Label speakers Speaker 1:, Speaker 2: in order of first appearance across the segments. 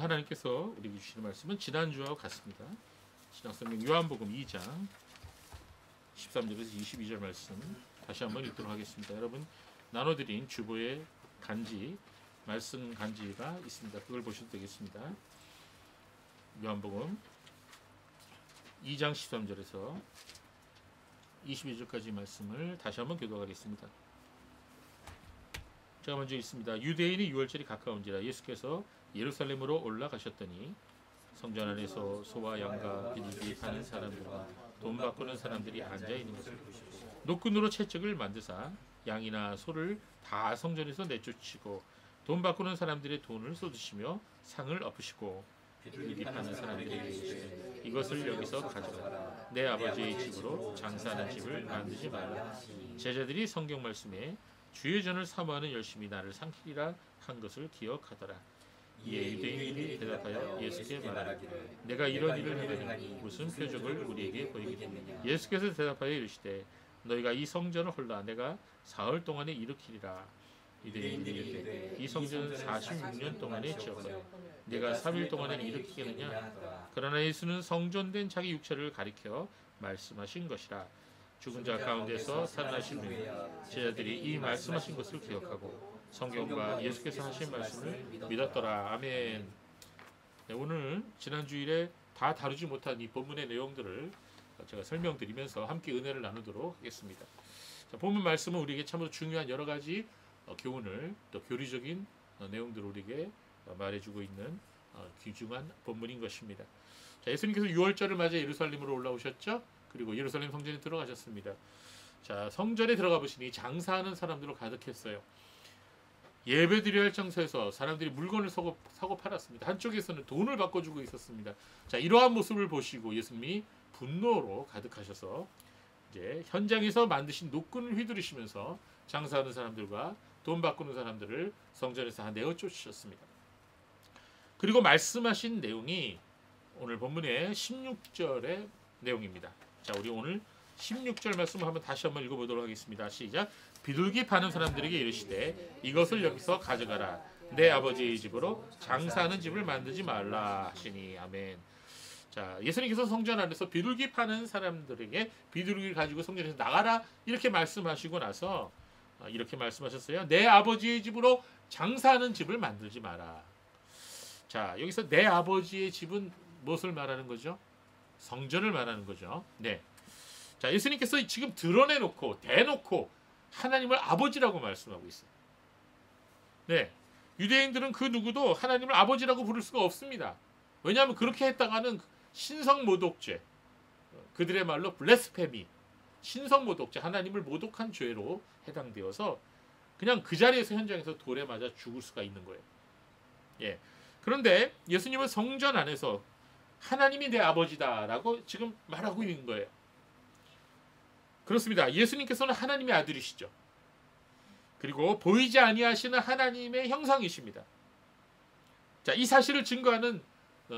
Speaker 1: 하나님께서 우리에게 주시는 말씀은 지난주와 같습니다. 신약성경 요한복음 2장 13절에서 22절 말씀 다시 한번 읽도록 하겠습니다. 여러분 나눠드린 주보의 간지, 말씀 간지가 있습니다. 그걸 보셔도 되겠습니다. 요한복음 2장 13절에서 22절까지 말씀을 다시 한번 교독하겠습니다. 제가 먼저 읽습니다. 유대인의 유월절이 가까운지라 예수께서 예루살렘으로 올라가셨더니 성전 안에서 소와 양과 비둘기 파는 사람들과 돈 바꾸는 사람들이 앉아 있는 것을 보시고 노끈으로 채찍을 만드사 양이나 소를 다 성전에서 내쫓으시고 돈 바꾸는 사람들의 돈을 쏟으시며 상을 엎으시고 비둘기 파는 사람들에게 이르시되 이것을 여기서 가져가라. 내 아버지의 집으로 장사하는 집을 만들지 말라. 제자들이 성경 말씀에 주의 전을 사모하는 열심히 나를 삼키리라 한 것을 기억하더라. 이에 유대인들이 대답하여 예수께 말하기를 내가 이런 일을 하려니 무슨 표적을 우리에게 보이겠느냐. 예수께서 대답하여 이르시되 너희가 이 성전을 홀라 내가 사흘 동안에 일으키리라. 유대인들이 이르되 이 성전은 46년 동안에 지었거늘 내가 3일 동안에 일으키겠느냐. 그러나 예수는 성전된 자기 육체를 가리켜 말씀하신 것이라. 죽은 자 가운데서 살아나신 후 제자들이 이 말씀하신 것을 기억하고 성경과 예수께서 하신 말씀을 믿었더라. 아멘. 네, 오늘 지난 주일에 다 다루지 못한 이 본문의 내용들을 제가 설명드리면서 함께 은혜를 나누도록 하겠습니다. 자, 본문 말씀은 우리에게 참으로 중요한 여러 가지 교훈을 또 교리적인 내용들을 우리에게 말해주고 있는 귀중한 본문인 것입니다. 자, 예수님께서 6월절을 맞아 예루살렘으로 올라오셨죠. 그리고 예루살렘 성전에 들어가셨습니다. 자, 성전에 들어가 보시니 장사하는 사람들로 가득했어요. 예배드려야 할 장소에서 사람들이 물건을 사고 팔았습니다. 한쪽에서는 돈을 바꿔주고 있었습니다. 자, 이러한 모습을 보시고 예수님이 분노로 가득하셔서 이제 현장에서 만드신 노끈을 휘두르시면서 장사하는 사람들과 돈 바꾸는 사람들을 성전에서 내어 쫓으셨습니다. 그리고 말씀하신 내용이 오늘 본문의 16절의 내용입니다. 자, 우리 오늘 16절 말씀을 다시 한번 읽어보도록 하겠습니다. 시작. 비둘기 파는 사람들에게 이르시되 이것을 여기서 가져가라. 내 아버지의 집으로 장사하는 집을 만들지 말라 하시니. 아멘. 자, 예수님께서 성전 안에서 비둘기 파는 사람들에게 비둘기를 가지고 성전에서 나가라 이렇게 말씀하시고 나서 이렇게 말씀하셨어요. 내 아버지의 집으로 장사하는 집을 만들지 마라. 자, 여기서 내 아버지의 집은 무엇을 말하는 거죠? 성전을 말하는 거죠. 네. 자, 예수님께서 지금 드러내놓고 대놓고 하나님을 아버지라고 말씀하고 있어요. 네. 유대인들은 그 누구도 하나님을 아버지라고 부를 수가 없습니다. 왜냐하면 그렇게 했다가는 신성모독죄, 그들의 말로 블레스페미, 신성모독죄, 하나님을 모독한 죄로 해당되어서 그냥 그 자리에서 현장에서 돌에 맞아 죽을 수가 있는 거예요. 예. 그런데 예수님은 성전 안에서 하나님이 내 아버지다라고 지금 말하고 있는 거예요. 그렇습니다. 예수님께서는 하나님의 아들이시죠. 그리고 보이지 아니하시는 하나님의 형상이십니다. 자, 이 사실을 증거하는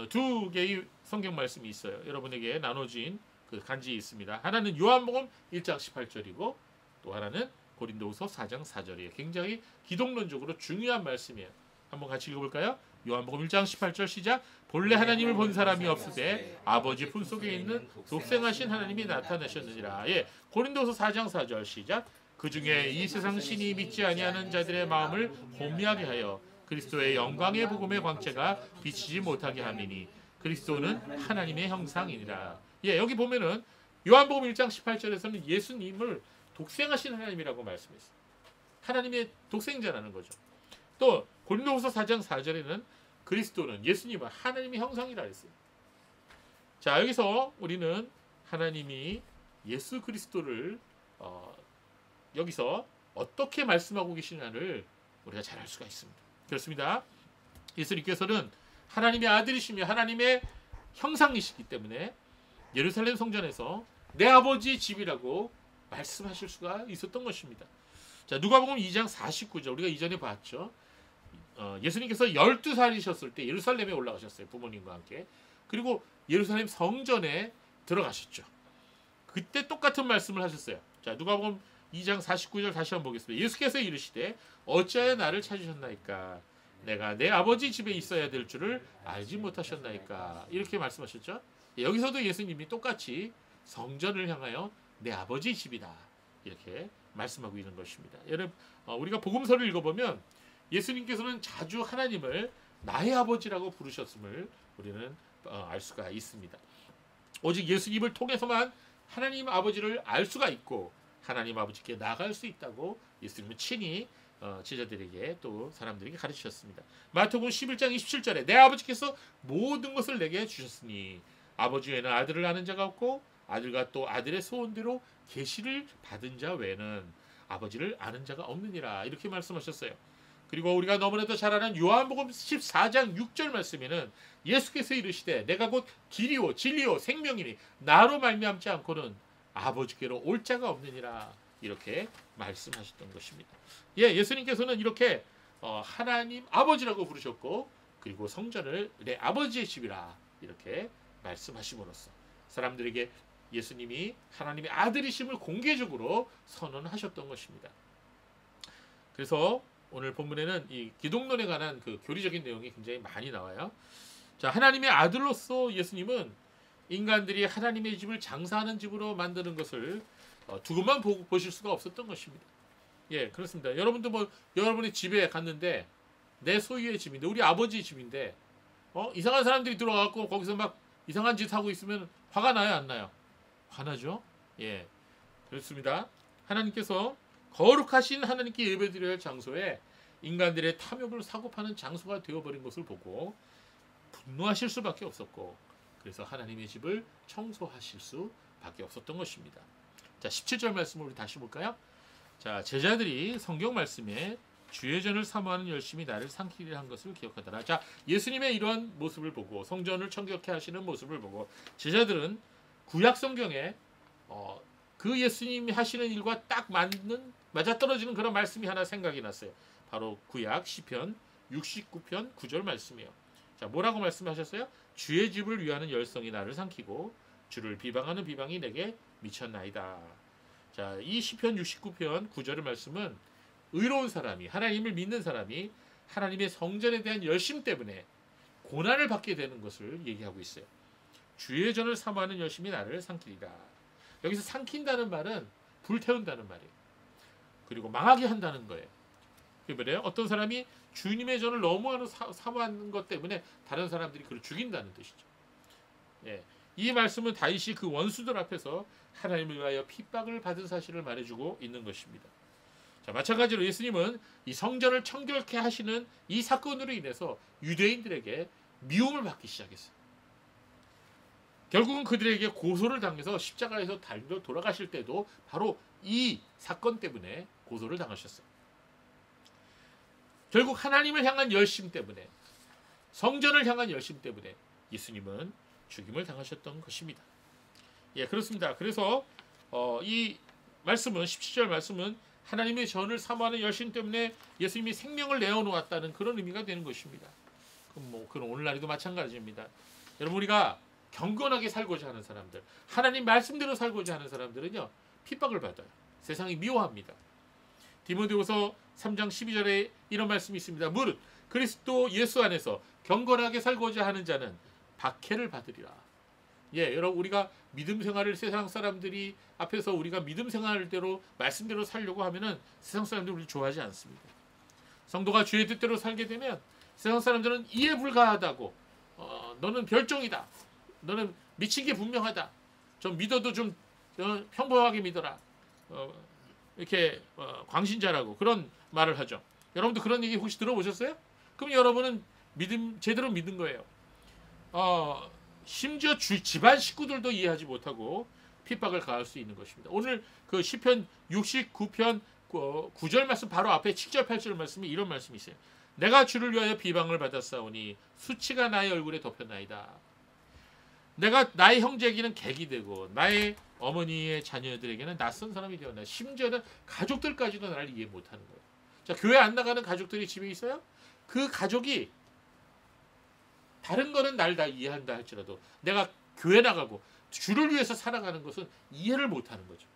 Speaker 1: 두 개의 성경 말씀이 있어요. 여러분에게 나눠진 그 간지에 있습니다. 하나는 요한복음 1장 18절이고 또 하나는 고린도후서 4장 4절이에요. 굉장히 기독론적으로 중요한 말씀이에요. 한번 같이 읽어볼까요? 요한복음 1장 18절 시작. 본래 하나님을 본 사람이 없으되 아버지 품속에 있는 독생하신 하나님이 나타나셨느니라. 예, 고린도서 4장 4절 시작. 그 중에 이 세상 신이 믿지 아니하는 자들의 마음을 혼미하게 하여 그리스도의 영광의 복음의 광채가 비치지 못하게 함이니 그리스도는 하나님의 형상이니라. 예, 여기 보면은 요한복음 1장 18절에서는 예수님을 독생하신 하나님이라고 말씀했어요. 하나님의 독생자라는 거죠. 또 고린도후서 4장 4절에는 그리스도는 예수님은 하나님의 형상이라 했어요. 자, 여기서 우리는 하나님이 예수 그리스도를 여기서 어떻게 말씀하고 계시냐를 우리가 잘 알 수가 있습니다. 그렇습니다. 예수님께서는 하나님의 아들이시며 하나님의 형상이시기 때문에 예루살렘 성전에서 내 아버지의 집이라고 말씀하실 수가 있었던 것입니다. 자, 누가복음 2장 49절 우리가 이전에 봤죠. 예수님께서 12살이셨을 때 예루살렘에 올라가셨어요. 부모님과 함께. 그리고 예루살렘 성전에 들어가셨죠. 그때 똑같은 말씀을 하셨어요. 자, 누가복음 2장 49절 다시 한번 보겠습니다. 예수께서 이르시되 어찌하여 나를 찾으셨나이까 내가 내 아버지 집에 있어야 될 줄을 알지 못하셨나이까. 이렇게 말씀하셨죠. 여기서도 예수님이 똑같이 성전을 향하여 내 아버지 집이다 이렇게 말씀하고 있는 것입니다. 여러분 우리가 복음서를 읽어보면 예수님께서는 자주 하나님을 나의 아버지라고 부르셨음을 우리는 알 수가 있습니다. 오직 예수님을 통해서만 하나님 아버지를 알 수가 있고 하나님 아버지께 나아갈 수 있다고 예수님은 친히 제자들에게 또 사람들에게 가르치셨습니다. 마태복음 11장 27절에 내 아버지께서 모든 것을 내게 주셨으니 아버지 외에는 아들을 아는 자가 없고 아들과 또 아들의 소원대로 계시를 받은 자 외에는 아버지를 아는 자가 없느니라 이렇게 말씀하셨어요. 그리고 우리가 너무나도 잘 아는 요한복음 14장 6절 말씀에는 예수께서 이르시되 내가 곧 길이요 진리요 생명이니 나로 말미암지 않고는 아버지께로 올 자가 없느니라 이렇게 말씀하셨던 것입니다. 예수님께서는 이렇게 하나님 아버지라고 부르셨고 그리고 성전을 내 아버지의 집이라 이렇게 말씀하심으로써 사람들에게 예수님이 하나님의 아들이심을 공개적으로 선언하셨던 것입니다. 그래서 오늘 본문에는 이 기독론에 관한 그 교리적인 내용이 굉장히 많이 나와요. 자, 하나님의 아들로서 예수님은 인간들이 하나님의 집을 장사하는 집으로 만드는 것을 두고만 보실 수가 없었던 것입니다. 그렇습니다. 여러분도 여러분의 집에 갔는데 내 소유의 집인데 우리 아버지의 집인데 이상한 사람들이 들어와갖고 거기서 막 이상한 짓 하고 있으면 화가 나요, 안 나요? 화나죠? 그렇습니다. 하나님께서 거룩하신 하나님께 예배드려야 할 장소에 인간들의 탐욕을 사고 파는 장소가 되어버린 것을 보고 분노하실 수밖에 없었고 그래서 하나님의 집을 청소하실 수밖에 없었던 것입니다. 자, 17절 말씀을 우리 다시 볼까요? 자, 제자들이 성경 말씀에 주의 전을 사모하는 열심이 나를 삼키리라 한 것을 기억하더라. 자, 예수님의 이러한 모습을 보고 성전을 청결케 하시는 모습을 보고 제자들은 구약 성경에 그 예수님이 하시는 일과 딱 맞아떨어지는 그런 말씀이 하나 생각이 났어요. 바로 구약 시편 69편 9절 말씀이에요. 자, 뭐라고 말씀하셨어요? 주의 집을 위하는 열성이 나를 삼키고 주를 비방하는 비방이 내게 미쳤나이다. 자, 이 시편 69편 9절의 말씀은 의로운 사람이 하나님을 믿는 사람이 하나님의 성전에 대한 열심 때문에 고난을 받게 되는 것을 얘기하고 있어요. 주의 전을 사모하는 열심이 나를 삼키리라. 여기서 삼킨다는 말은 불태운다는 말이에요. 그리고 망하게 한다는 거예요. 그래요? 어떤 사람이 주님의 전을 너무 사모하는 것 때문에 다른 사람들이 그를 죽인다는 뜻이죠. 이 말씀은 다윗이 그 원수들 앞에서 하나님을 위하여 핍박을 받은 사실을 말해주고 있는 것입니다. 자, 마찬가지로 예수님은 이 성전을 청결케 하시는 이 사건으로 인해서 유대인들에게 미움을 받기 시작했어요. 결국은 그들에게 고소를 당해서 십자가에서 달려 돌아가실 때도 바로 이 사건 때문에 고소를 당하셨어요. 결국 하나님을 향한 열심 때문에 성전을 향한 열심 때문에 예수님은 죽임을 당하셨던 것입니다. 그렇습니다. 그래서 이 말씀은 17절 말씀은 하나님의 전을 사모하는 열심 때문에 예수님이 생명을 내어놓았다는 그런 의미가 되는 것입니다. 그럼 오늘날에도 마찬가지입니다. 여러분 우리가 경건하게 살고자 하는 사람들, 하나님 말씀대로 살고자 하는 사람들은요 핍박을 받아요. 세상이 미워합니다. 디모데후서 3장 12절에 이런 말씀이 있습니다. 무릇 그리스도 예수 안에서 경건하게 살고자 하는 자는 박해를 받으리라. 여러분 우리가 믿음 생활을 세상 사람들이 앞에서 우리가 믿음 생활대로 말씀대로 살려고 하면은 세상 사람들이 우리 좋아하지 않습니다. 성도가 주의 뜻대로 살게 되면 세상 사람들은 이해 불가하다고 너는 별종이다. 너는 미친 게 분명하다. 좀 믿어도 좀 평범하게 믿어라. 이렇게 광신자라고 그런 말을 하죠. 여러분도 그런 얘기 혹시 들어보셨어요? 그럼 여러분은 제대로 믿은 거예요. 심지어 집안 식구들도 이해하지 못하고 핍박을 가할 수 있는 것입니다. 오늘 그 시편 69편 9절 말씀 바로 앞에 7절 8절 말씀에 이런 말씀이 있어요. 내가 주를 위하여 비방을 받았사오니 수치가 나의 얼굴에 덮였나이다. 내가 나의 형제에게는 객이 되고 나의 어머니의 자녀들에게는 낯선 사람이 되었나. 심지어는 가족들까지도 나를 이해 못하는 거예요. 자, 교회 안 나가는 가족들이 집에 있어요? 그 가족이 다른 거는 날 다 이해한다 할지라도 내가 교회 나가고 주를 위해서 살아가는 것은 이해를 못하는 거죠.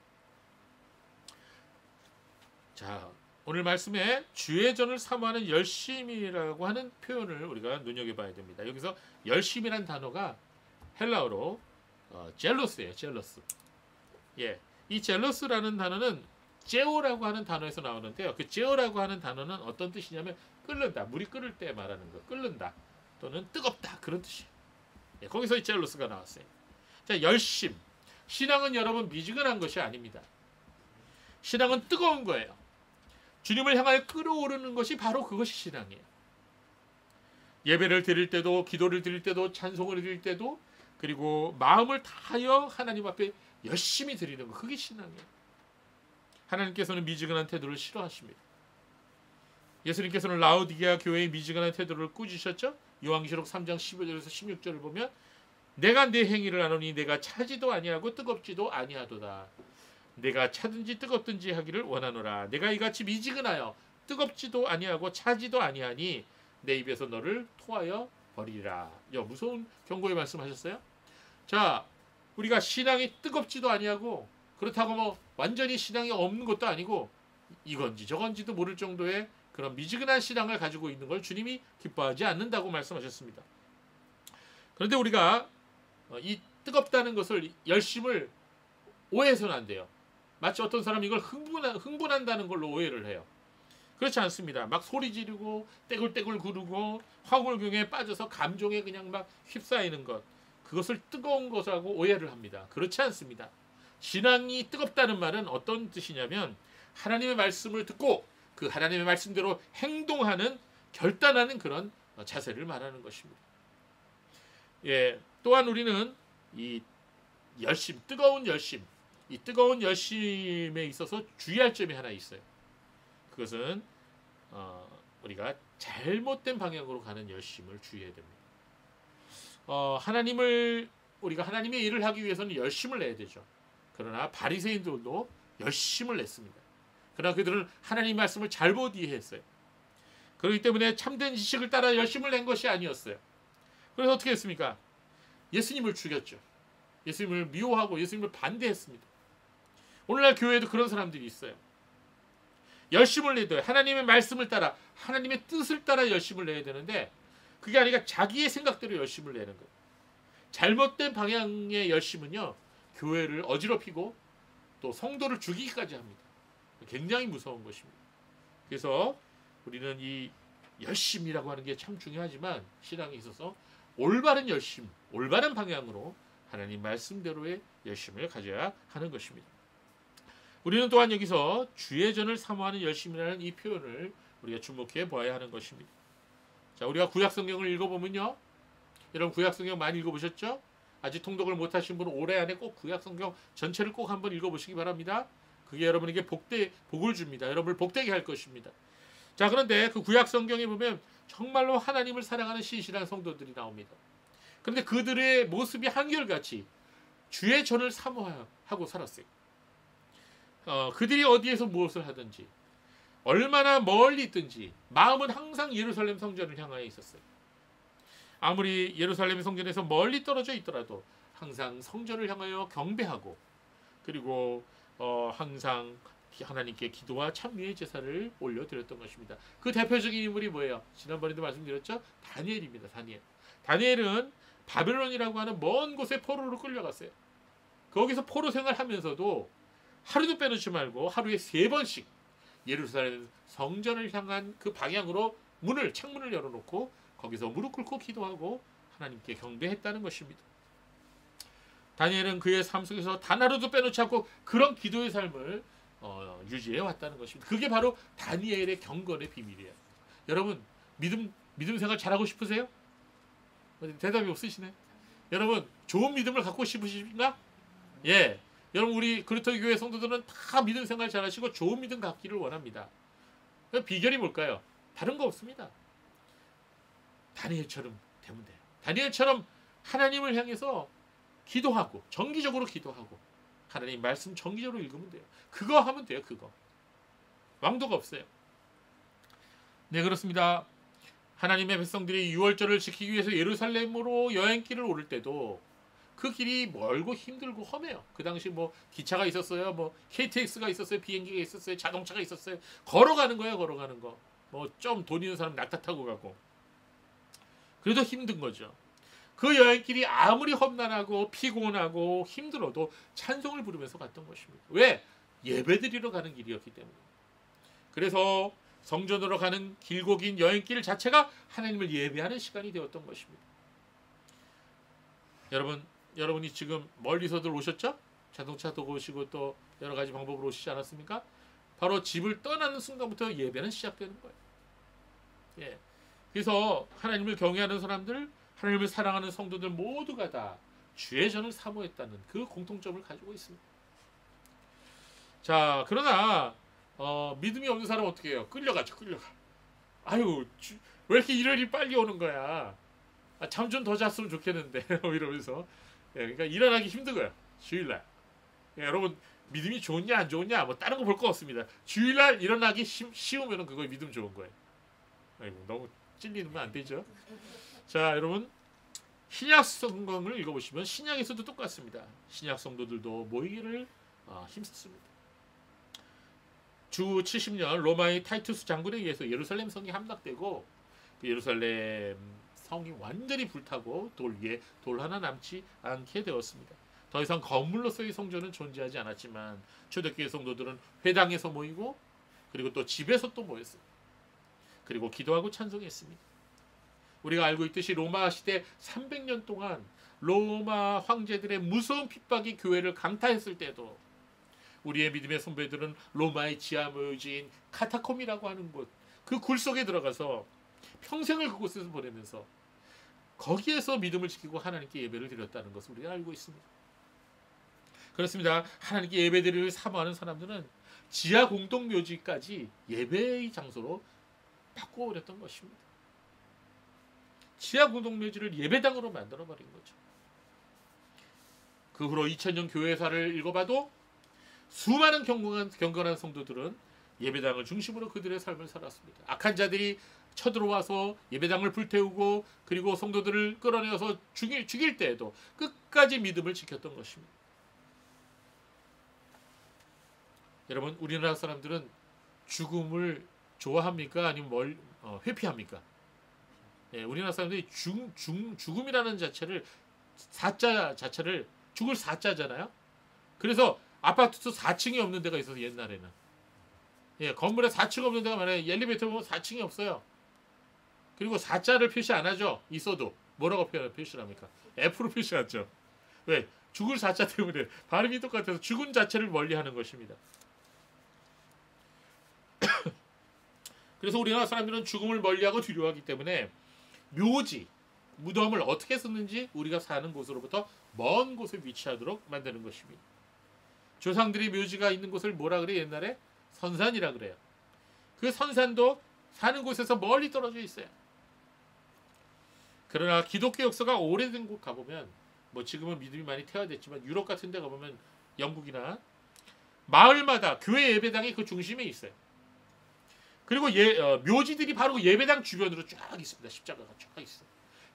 Speaker 1: 자, 오늘 말씀에 주의 전을 사모하는 열심이라고 하는 표현을 우리가 눈여겨봐야 됩니다. 여기서 열심이란 단어가 헬라어로 젤로스예요. 젤로스. 예, 이 젤로스라는 단어는 제오라고 하는 단어에서 나오는데요. 그 제오라고 하는 단어는 어떤 뜻이냐면 끓는다. 물이 끓을 때 말하는 거. 끓는다. 또는 뜨겁다. 그런 뜻이에요. 예, 거기서 이 젤로스가 나왔어요. 자, 열심. 신앙은 여러분 미지근한 것이 아닙니다. 신앙은 뜨거운 거예요. 주님을 향하여 끓어오르는 것이 바로 그것이 신앙이에요. 예배를 드릴 때도, 기도를 드릴 때도, 찬송을 드릴 때도, 그리고 마음을 다하여 하나님 앞에 열심히 드리는 것, 그게 신앙이에요. 하나님께서는 미지근한 태도를 싫어하십니다. 예수님께서는 라오디게아 교회의 미지근한 태도를 꾸짖으셨죠. 요한계시록 3장 15절에서 16절을 보면 내가 내 행위를 아노니 내가 차지도 아니하고 뜨겁지도 아니하도다. 내가 차든지 뜨겁든지 하기를 원하노라. 내가 이같이 미지근하여 뜨겁지도 아니하고 차지도 아니하니 내 입에서 너를 토하여 버리리라. 무서운 경고의 말씀하셨어요. 자, 우리가 신앙이 뜨겁지도 아니하고 그렇다고 뭐 완전히 신앙이 없는 것도 아니고 이건지 저건지도 모를 정도의 그런 미지근한 신앙을 가지고 있는 걸 주님이 기뻐하지 않는다고 말씀하셨습니다. 그런데 우리가 이 뜨겁다는 것을, 열심을 오해해서는 안 돼요. 마치 어떤 사람이 이걸 흥분한다는 걸로 오해를 해요. 그렇지 않습니다. 막 소리 지르고 떼굴떼굴 구르고 화물경에 빠져서 감정에 그냥 막 휩싸이는 것, 그것을 뜨거운 것하고 오해를 합니다. 그렇지 않습니다. 신앙이 뜨겁다는 말은 어떤 뜻이냐면 하나님의 말씀을 듣고 그 하나님의 말씀대로 행동하는, 결단하는 그런 자세를 말하는 것입니다. 예, 또한 우리는 이 열심, 뜨거운 열심, 이 뜨거운 열심에 있어서 주의할 점이 하나 있어요. 그것은 우리가 잘못된 방향으로 가는 열심을 주의해야 됩니다. 우리가 하나님의 일을 하기 위해서는 열심을 내야 되죠. 그러나 바리새인들도 열심을 냈습니다. 그러나 그들은 하나님 말씀을 잘못 이해했어요. 그렇기 때문에 참된 지식을 따라 열심을 낸 것이 아니었어요. 그래서 어떻게 했습니까? 예수님을 죽였죠. 예수님을 미워하고 예수님을 반대했습니다. 오늘날 교회에도 그런 사람들이 있어요. 열심을 내도 하나님의 말씀을 따라, 하나님의 뜻을 따라 열심을 내야 되는데 그게 아니라 자기의 생각대로 열심을 내는 거예요. 잘못된 방향의 열심은요, 교회를 어지럽히고 또 성도를 죽이기까지 합니다. 굉장히 무서운 것입니다. 그래서 우리는 이 열심이라고 하는 게 참 중요하지만 신앙에 있어서 올바른 열심, 올바른 방향으로 하나님 말씀대로의 열심을 가져야 하는 것입니다. 우리는 또한 여기서 주의 전을 사모하는 열심이라는 이 표현을 우리가 주목해 보아야 하는 것입니다. 자, 우리가 구약 성경을 읽어보면요, 여러분 구약 성경 많이 읽어보셨죠? 아직 통독을 못하신 분은 올해 안에 꼭 구약 성경 전체를 꼭 한번 읽어보시기 바랍니다. 그게 여러분에게 복을 줍니다. 여러분을 복되게 할 것입니다. 자, 그런데 그 구약 성경에 보면 정말로 하나님을 사랑하는 신실한 성도들이 나옵니다. 그런데 그들의 모습이 한결같이 주의 전을 사모하고 살았어요. 그들이 어디에서 무엇을 하든지, 얼마나 멀리 있든지 마음은 항상 예루살렘 성전을 향하여 있었어요. 아무리 예루살렘 성전에서 멀리 떨어져 있더라도 항상 성전을 향하여 경배하고, 그리고 항상 하나님께 기도와 찬미의 제사를 올려드렸던 것입니다. 그 대표적인 인물이 뭐예요? 지난번에도 말씀드렸죠? 다니엘입니다. 다니엘은 바벨론이라고 하는 먼 곳에 포로로 끌려갔어요. 거기서 포로 생활하면서도 하루도 빼놓지 말고 하루에 3번씩 예루살렘 성전을 향한 그 방향으로 창문을 열어놓고 거기서 무릎 꿇고 기도하고 하나님께 경배했다는 것입니다. 다니엘은 그의 삶 속에서 단 하루도 빼놓지 않고 그런 기도의 삶을 유지해 왔다는 것입니다. 그게 바로 다니엘의 경건의 비밀이에요. 여러분, 믿음 생활 잘하고 싶으세요? 대답이 없으시네. 여러분, 좋은 믿음을 갖고 싶으십니까? 예. 여러분, 우리 그리스도 교회 성도들은 다 믿음 생활 잘하시고 좋은 믿음 갖기를 원합니다. 비결이 뭘까요? 다른 거 없습니다. 다니엘처럼 되면 돼요. 다니엘처럼 하나님을 향해서 기도하고, 정기적으로 기도하고, 하나님 말씀 정기적으로 읽으면 돼요. 그거 하면 돼요. 그거. 왕도가 없어요. 네, 그렇습니다. 하나님의 백성들이 유월절을 지키기 위해서 예루살렘으로 여행길을 오를 때도 그 길이 멀고 힘들고 험해요. 그 당시 뭐 기차가 있었어요, 뭐 KTX가 있었어요, 비행기가 있었어요, 자동차가 있었어요. 걸어가는 거예요, 걸어가는 거. 뭐 좀 돈 있는 사람 낙타 타고 가고. 그래도 힘든 거죠. 그 여행길이 아무리 험난하고 피곤하고 힘들어도 찬송을 부르면서 갔던 것입니다. 왜? 예배드리러 가는 길이었기 때문에. 그래서 성전으로 가는 길고 긴 여행길 자체가 하나님을 예배하는 시간이 되었던 것입니다. 여러분이 지금 멀리서들 오셨죠? 자동차 타고 오시고 또 여러 가지 방법으로 오시지 않았습니까? 바로 집을 떠나는 순간부터 예배는 시작되는 거예요. 예. 그래서 하나님을 경외하는 사람들, 하나님을 사랑하는 성도들 모두가 다 주의 전을 사모했다는 그 공통점을 가지고 있습니다. 자, 그러나 믿음이 없는 사람은 어떻게 해요? 끌려가죠, 끌려가. 아유, 왜 이렇게 일요일이 빨리 오는 거야? 잠 좀 더 잤으면 좋겠는데 이러면서. 예, 그러니까 일어나기 힘든 거야, 주일날. 예, 여러분 믿음이 좋냐 안 좋냐 뭐 다른 거 볼 거 없습니다. 주일날 일어나기 쉬우면 그거 믿음 좋은 거예요. 아이고, 너무 찔리면 안 되죠. 자, 여러분 신약 성경을 읽어보시면 신약에서도 똑같습니다. 신약 성도들도 모이기를 힘썼습니다. 주 70년 로마의 타이투스 장군에 의해서 예루살렘 성이 함락되고 그 예루살렘 성이 완전히 불타고 돌 위에 돌 하나 남지 않게 되었습니다. 더 이상 건물로서의 성전은 존재하지 않았지만 초대교회 성도들은 회당에서 모이고 그리고 또 집에서 또 모였습니다. 그리고 기도하고 찬송했습니다. 우리가 알고 있듯이 로마 시대 300년 동안 로마 황제들의 무서운 핍박이 교회를 강타했을 때도 우리의 믿음의 선배들은 로마의 지하묘지인 카타콤이라고 하는 곳, 그 굴 속에 들어가서 평생을 그곳에서 보내면서 거기에서 믿음을 지키고 하나님께 예배를 드렸다는 것을 우리가 알고 있습니다. 그렇습니다. 하나님께 예배드리를 사모하는 사람들은 지하 공동묘지까지 예배의 장소로 바꿔버렸던 것입니다. 지하 공동묘지를 예배당으로 만들어버린 거죠. 그 후로 2000년 교회사를 읽어봐도 수많은 경건한 성도들은 예배당을 중심으로 그들의 삶을 살았습니다. 악한 자들이 쳐들어와서 예배당을 불태우고 그리고 성도들을 끌어내어서 죽일 때에도 끝까지 믿음을 지켰던 것입니다. 여러분, 우리나라 사람들은 죽음을 좋아합니까? 아니면 회피합니까? 예, 우리나라 사람들이 죽음이라는 자체를 사자 자체를 죽을 사자잖아요. 그래서 아파트도 4층이 없는 데가 있어서 옛날에는, 예, 건물에 4층 없는 데가 많아요. 엘리베이터 보면 4층이 없어요. 그리고 4자를 표시 안 하죠. 있어도 뭐라고 표시를 합니까? F로 표시하죠. 왜? 죽을 4자 때문에 발음이 똑같아서 죽은 자체를 멀리하는 것입니다. 그래서 우리나라 사람들은 죽음을 멀리하고 두려워하기 때문에 묘지, 무덤을 어떻게 썼는지 우리가 사는 곳으로부터 먼 곳에 위치하도록 만드는 것입니다. 조상들이 묘지가 있는 곳을 뭐라 그래? 옛날에 선산이라 그래요. 그 선산도 사는 곳에서 멀리 떨어져 있어요. 그러나 기독교 역사가 오래된 곳 가보면, 뭐 지금은 믿음이 많이 퇴화됐지만 유럽 같은 데 가보면, 영국이나 마을마다 교회 예배당이 그 중심에 있어요. 그리고 묘지들이 바로 그 예배당 주변으로 쫙 있습니다. 십자가가 쫙 있어요.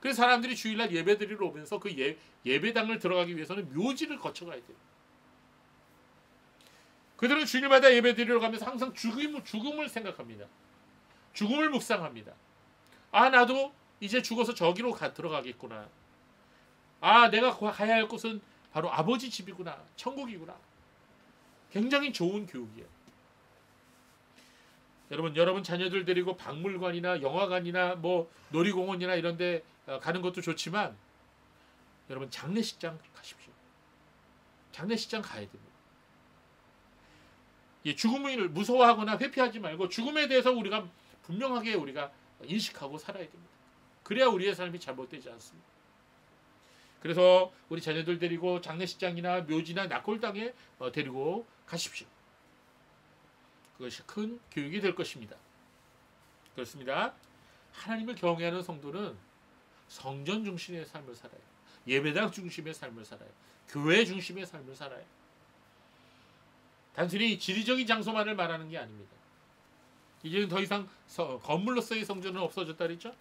Speaker 1: 그래서 사람들이 주일날 예배드리러 오면서 그 예배당을 들어가기 위해서는 묘지를 거쳐가야 돼요. 그들은 주일마다 예배드리러 가면서 항상 죽음을 생각합니다. 죽음을 묵상합니다. 아, 나도 이제 죽어서 저기로 들어가겠구나. 아, 내가 가야 할 곳은 바로 아버지 집이구나. 천국이구나. 굉장히 좋은 교육이에요. 여러분 자녀들 데리고 박물관이나 영화관이나 뭐 놀이공원이나 이런 데 가는 것도 좋지만 여러분 장례식장 가십시오. 장례식장 가야 됩니다. 죽음을 무서워하거나 회피하지 말고 죽음에 대해서 우리가 분명하게 우리가 인식하고 살아야 됩니다. 그래야 우리의 삶이 잘못되지 않습니다. 그래서 우리 자녀들 데리고 장례식장이나 묘지나 낙골당에 데리고 가십시오. 그것이 큰 교육이 될 것입니다. 그렇습니다. 하나님을 경외하는 성도는 성전 중심의 삶을 살아요. 예배당 중심의 삶을 살아요. 교회 중심의 삶을 살아요. 단순히 지리적인 장소만을 말하는 게 아닙니다. 이제는 더 이상 건물로서의 성전은 없어졌다 그랬죠?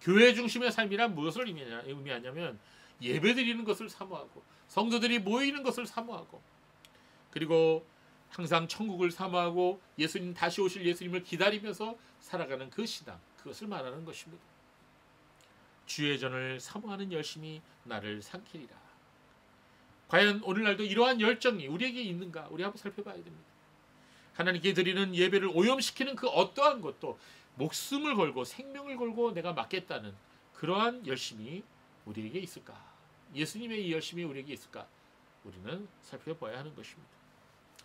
Speaker 1: 교회 중심의 삶이란 무엇을 의미하냐면 예배드리는 것을 사모하고 성도들이 모이는 것을 사모하고 그리고 항상 천국을 사모하고 예수님 다시 오실 예수님을 기다리면서 살아가는 그 신앙, 그것을 말하는 것입니다. 주의 전을 사모하는 열심이 나를 삼키리라. 과연 오늘날도 이러한 열정이 우리에게 있는가? 우리 한번 살펴봐야 됩니다. 하나님께 드리는 예배를 오염시키는 그 어떠한 것도 목숨을 걸고 생명을 걸고 내가 맡겠다는 그러한 열심이 우리에게 있을까? 예수님의 이 열심이 우리에게 있을까? 우리는 살펴봐야 하는 것입니다.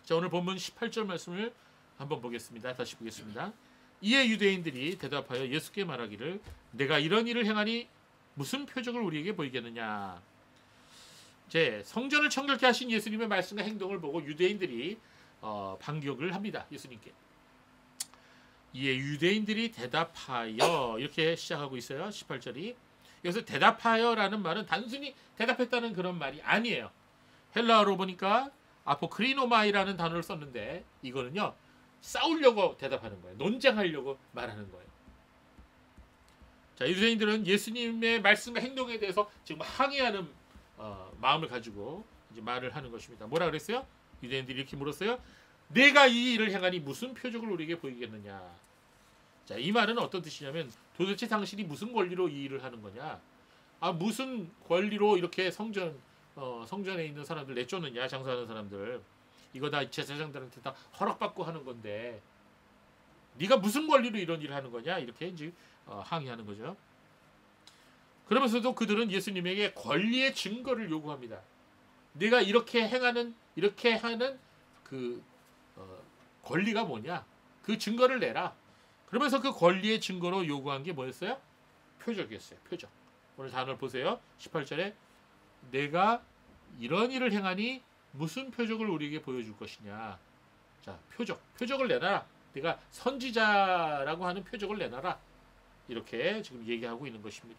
Speaker 1: 자, 오늘 본문 18절 말씀을 한번 보겠습니다. 다시 보겠습니다. 이에 유대인들이 대답하여 예수께 말하기를 내가 이런 일을 행하니 무슨 표적을 우리에게 보이겠느냐. 이제 성전을 청결케 하신 예수님의 말씀과 행동을 보고 유대인들이 반격을 합니다. 예수님께. 이에 유대인들이 대답하여 이렇게 시작하고 있어요. 18절이. 여기서 대답하여라는 말은 단순히 대답했다는 그런 말이 아니에요. 헬라어로 보니까 아포크리노마이라는 단어를 썼는데 이거는요. 싸우려고 대답하는 거예요. 논쟁하려고 말하는 거예요. 자, 유대인들은 예수님의 말씀과 행동에 대해서 지금 항의하는 마음을 가지고 이제 말을 하는 것입니다. 뭐라 그랬어요? 유대인들이 이렇게 물었어요. 내가 이 일을 행하니 무슨 표적을 우리에게 보이겠느냐. 자, 이 말은 어떤 뜻이냐면 도대체 당신이 무슨 권리로 이 일을 하는 거냐. 무슨 권리로 이렇게 성전에 있는 사람들 내쫓느냐. 장사하는 사람들. 이거 다 제사장들한테 다 허락받고 하는 건데 네가 무슨 권리로 이런 일을 하는 거냐. 이렇게 이제 항의하는 거죠. 그러면서도 그들은 예수님에게 권리의 증거를 요구합니다. 네가 이렇게 하는 그 권리가 뭐냐? 그 증거를 내라. 그러면서 그 권리의 증거로 요구한 게 뭐였어요? 표적이었어요. 표적. 오늘 단어를 보세요. 18절에 내가 이런 일을 행하니 무슨 표적을 우리에게 보여줄 것이냐. 자, 표적을 내놔라. 네가 선지자라고 하는 표적을 내놔라. 이렇게 지금 얘기하고 있는 것입니다.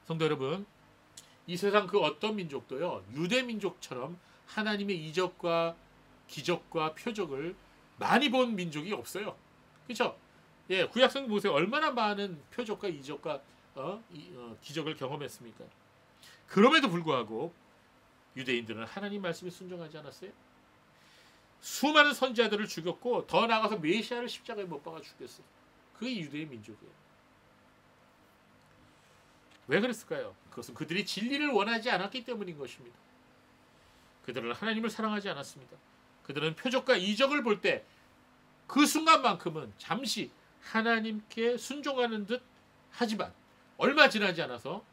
Speaker 1: 성도 여러분, 이 세상 그 어떤 민족도요, 유대 민족처럼 하나님의 이적과 기적과 표적을 많이 본 민족이 없어요. 그렇죠? 예, 구약성경 보세요. 얼마나 많은 표적과 이적과 기적을 경험했습니까? 그럼에도 불구하고 유대인들은 하나님 말씀에 순종하지 않았어요. 수많은 선지자들을 죽였고 더 나아가서 메시아를 십자가에 못 박아 죽였어요. 그게 유대의 민족이에요. 왜 그랬을까요? 그것은 그들이 진리를 원하지 않았기 때문인 것입니다. 그들은 하나님을 사랑하지 않았습니다. 그들은 표적과 이적을 볼 때 그 순간만큼은 잠시 하나님께 순종하는 듯 하지만 얼마 지나지 않아서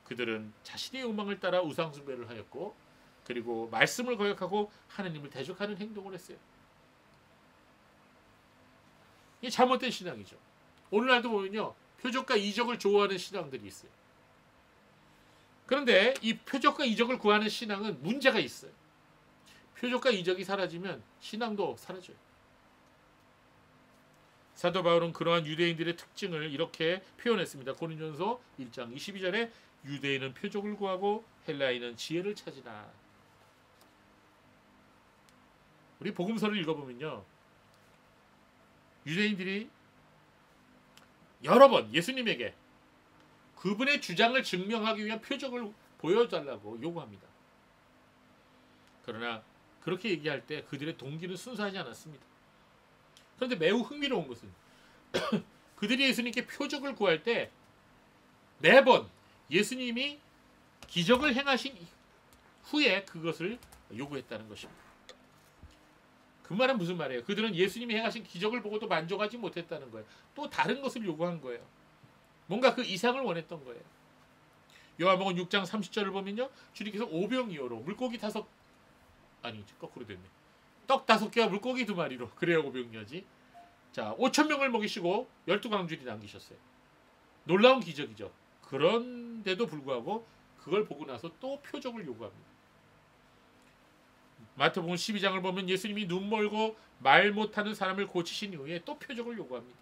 Speaker 1: 그들은 자신의 욕망을 따라 우상숭배를 하였고 그리고 말씀을 거역하고 하나님을 대적하는 행동을 했어요. 이게 잘못된 신앙이죠. 오늘날도 보면요. 표적과 이적을 좋아하는 신앙들이 있어요. 그런데 이 표적과 이적을 구하는 신앙은 문제가 있어요. 표적과 이적이 사라지면 신앙도 사라져요. 사도 바울은 그러한 유대인들의 특징을 이렇게 표현했습니다. 고린도전서 1장 22절에 유대인은 표적을 구하고 헬라인은 지혜를 찾으나. 우리 복음서를 읽어보면요. 유대인들이 여러 번 예수님에게 그분의 주장을 증명하기 위한 표적을 보여달라고 요구합니다. 그러나 그렇게 얘기할 때 그들의 동기는 순수하지 않았습니다. 그런데 매우 흥미로운 것은 그들이 예수님께 표적을 구할 때 매번 예수님이 기적을 행하신 후에 그것을 요구했다는 것입니다. 그 말은 무슨 말이에요? 그들은 예수님이 행하신 기적을 보고도 만족하지 못했다는 거예요. 또 다른 것을 요구한 거예요. 뭔가 그 이상을 원했던 거예요. 요한복음 6장 30절을 보면요. 주님께서 오병이어로 물고기 거꾸로 됐네. 떡 5개와 물고기 2마리로 그래야 오병이어지. 자, 5,000명을 먹이시고 12광줄이 남기셨어요. 놀라운 기적이죠. 그런데도 불구하고 그걸 보고 나서 또 표적을 요구합니다. 마태복음 12장을 보면 예수님이 눈 멀고 말 못하는 사람을 고치신 이후에 또 표적을 요구합니다.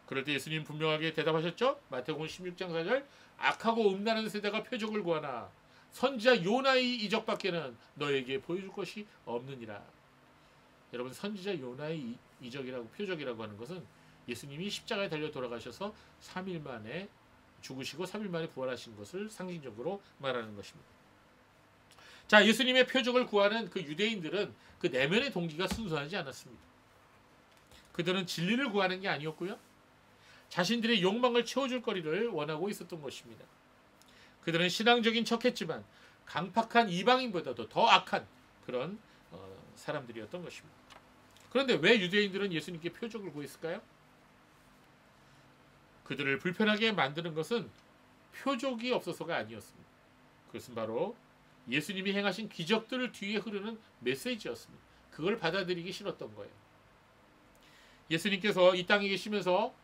Speaker 1: 그럴 때 예수님 분명하게 대답하셨죠. 마태복음 16장 4절 악하고 음란한 세대가 표적을 구하나 선지자 요나의 이적밖에는 너에게 보여줄 것이 없느니라. 여러분, 선지자 요나의 이적이라고 표적이라고 하는 것은 예수님이 십자가에 달려 돌아가셔서 3일 만에 죽으시고 3일 만에 부활하신 것을 상징적으로 말하는 것입니다. 자, 예수님의 표적을 구하는 그 유대인들은 그 내면의 동기가 순수하지 않았습니다. 그들은 진리를 구하는 게 아니었고요. 자신들의 욕망을 채워줄 거리를 원하고 있었던 것입니다. 그들은 신앙적인 척했지만 강팍한 이방인보다도 더 악한 그런 사람들이었던 것입니다. 그런데 왜 유대인들은 예수님께 표적을 구했을까요? 그들을 불편하게 만드는 것은 표적이 없어서가 아니었습니다. 그것은 바로 예수님이 행하신 기적들을 뒤에 흐르는 메시지였습니다. 그걸 받아들이기 싫었던 거예요. 예수님께서 이 땅에 계시면서